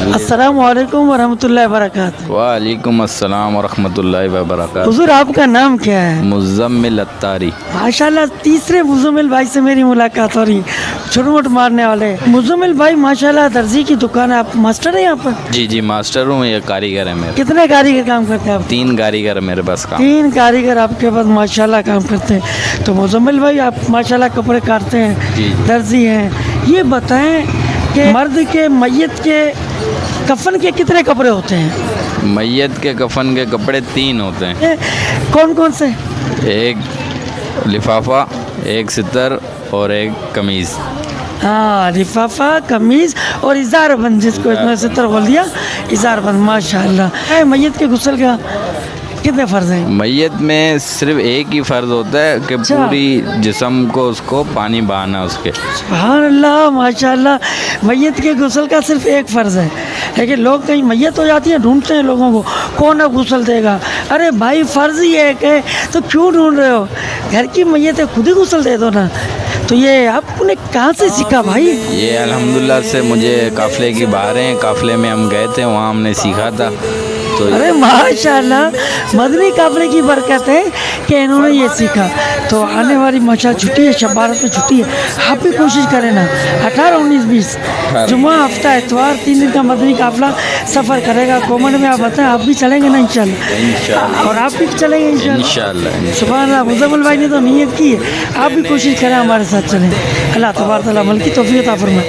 چلیے. السلام علیکم ورحمۃ اللہ وبرکاتہ. وعلیکم السلام ورحمۃ اللہ وبرکاتہ. حضور آپ کا نام کیا ہے؟ مزمل اتاری. ماشاء اللہ تیسرے مزمل بھائی سے میری ملاقات ہو رہی. چھوٹو موٹ مارنے والے مزمل بھائی ماشاء اللہ درزی کی دکان ہے. آپ ماسٹر ہیں یہاں پر؟ جی جی ماسٹر ہوں, یہ کاریگر ہے میرے. کتنے کاریگر کام کرتے ہیں آپ؟ 3 کاریگر میرے پاس کام. 3 کاریگر آپ کے پاس ماشاء اللہ کام کرتے ہیں. تو مزمل بھائی آپ ماشاء اللہ کپڑے کاٹتے ہیں, جی. درزی ہیں. یہ بتائیں کہ مرد کے میت کے کفن کے کتنے کپڑے ہوتے ہیں؟ میت کے کفن کے کپڑے 3 ہوتے ہیں. یہ کون کون سے؟ ایک لفافہ, ایک ستر اور ایک قمیض. ہاں, لفافہ, قمیض اور اظہار بند, جس کو اتنا ستر بول دیا, اظہار بند. ماشاء اللہ. میت کے غسل کا کتنے فرض ہیں؟ میت میں صرف ایک ہی فرض ہوتا ہے کہ پوری جسم کو اس کو پانی بہانا اس کے. سبحان اللہ, ماشاء اللہ. میت کے غسل کا صرف ایک فرض ہے, لیکن لوگ کہیں میت ہو جاتی ہیں ڈھونڈتے ہیں لوگوں کو, کون اب غسل دے گا. ارے بھائی فرض ہی ایک ہے تو کیوں ڈھونڈ رہے ہو؟ گھر کی میت ہے, خود ہی غسل دے دو نا. تو یہ آپ نے کہاں سے سیکھا بھائی؟ یہ الحمدللہ سے مجھے قافلے کی بہاریں ہیں, قافلے میں ہم گئے تھے, وہاں ہم نے سیکھا تھا. تو ارے ماشاء اللہ, مدنی قافلے کی برکت ہے کہ انہوں نے یہ سیکھا. تو آنے والی ماشاء چھٹی ہے, شب بارات میں چھٹی ہے, آپ بھی کوشش کریں نا. 18, 19, 20 جمعہ, ہفتہ اتوار, 3 دن کا مدنی قافلہ سفر کرے گا. کومنٹ میں آپ بتائیں, آپ بھی چلیں گے نا انشاءاللہ؟ اور آپ بھی چلیں گے انشاءاللہ. سبحان اللہ. مزمل بھائی نے تو نیت کی ہے, آپ بھی کوشش کریں ہمارے ساتھ چلیں. اللہ تبارک و تعالیٰ عمل کی توفیق عطا فرمائے.